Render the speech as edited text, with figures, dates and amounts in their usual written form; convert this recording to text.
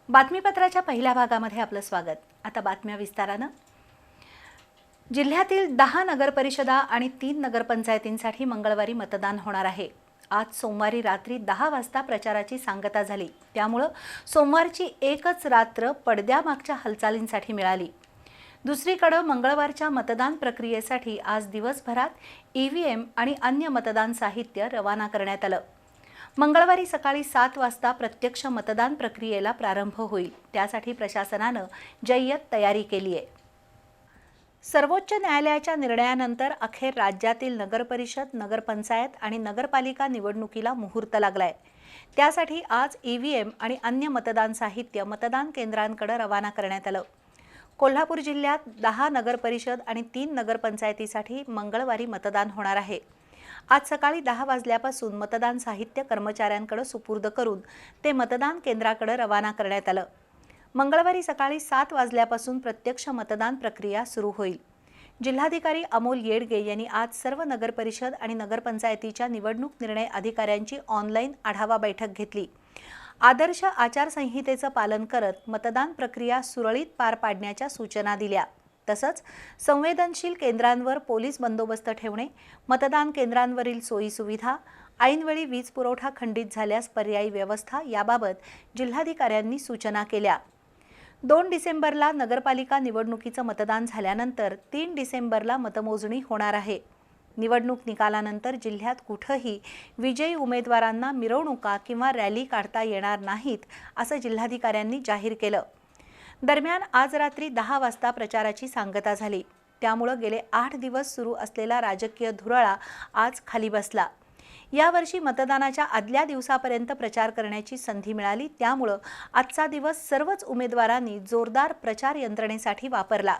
बातमीपत्राच्या पहिल्या भागामध्ये आपलं स्वागत। आता बातम्या विस्ताराने। जिल्ह्यातील 10 नगरपरिषदा आणि 3 नगरपंचायतींसाठी मंगळवारी मतदान होणार आहे। आज सोमवारी रात्री 10 वाजता प्रचाराची सांगता झाली। त्यामुळे सोमवारची एकच रात्र पडद्यामागच्या हालचालींसाठी मिळाली। दुसरीकडे मंगळवारच्या मतदान प्रक्रियेसाठी आज दिवसभरात ईव्हीएम आणि अन्य मतदान साहित्य रवाना करण्यात आलं। मंगळवारी सकाळी 7 वाजता प्रत्यक्ष मतदान प्रक्रियेला प्रारंभ होईल। त्यासाठी प्रशासनाने जय्यत तयारी केली आहे। सर्वोच्च न्यायालयाच्या निर्णयानंतर अखेर राज्यातील नगरपरिषद, नगरपंचायत आणि नगरपालिका निवडणुकीला मुहूर्त लागलाय। त्यासाठी आज ईव्हीएम आणि अन्य मतदान साहित्य मतदान केंद्रांकडे रवाना करण्यात आलं। कोल्हापूर जिल्ह्यात 10 नगरपरिषद आणि 3 नगरपंचायतीसाठी मंगळवारी मतदान होणार आहे। आज सकाळी 10 वाजल्यापासून मतदान साहित्य कर्मचाऱ्यांकडे सुपूर्द करून ते मतदान केंद्राकडे रवाना करण्यात आलं। मंगळवारी सकाळी 7 वाजल्यापासून प्रत्यक्ष मतदान प्रक्रिया सुरू होईल। जिल्हाधिकारी अमोल येडगे यांनी आज सर्व नगरपरिषद आणि नगरपंचायतीच्या निवडणूक निर्णय अधिकाऱ्यांची ऑनलाईन आढावा बैठक घेतली। आदर्श आचारसंहितेचे पालन करत मतदान प्रक्रिया सुरळीत पार पाडण्याच्या सूचना दिल्या। तसंच संवेदनशील केंद्रांवर पोलीस बंदोबस्त ठेवणे, मतदान केंद्रांवरील सोयी सुविधा, ऐनवेळी वीज पुरवठा खंडित झाल्यास पर्यायी व्यवस्था याबाबत जिल्हाधिकाऱ्यांनी सूचना केल्या। 2 डिसेंबरला नगरपालिका निवडणुकीचं मतदान झाल्यानंतर 3 डिसेंबरला मतमोजणी होणार आहे। निवडणूक निकालानंतर जिल्ह्यात कुठेही विजयी उमेदवारांना मिरवणुका किंवा रॅली काढता येणार नाहीत असं जिल्हाधिकाऱ्यांनी जाहीर केलं। दरम्यान आज रात्री 10 वाजता प्रचाराची सांगता झाली। त्यामुळे गेले 8 दिवस सुरू असलेला राजकीय धुराळा आज खाली बसला। यावर्षी मतदानाच्या आदल्या दिवसापर्यंत प्रचार करण्याची संधी मिळाली। त्यामुळे आजचा दिवस सर्वच उमेदवारांनी जोरदार प्रचार यंत्रणेसाठी वापरला।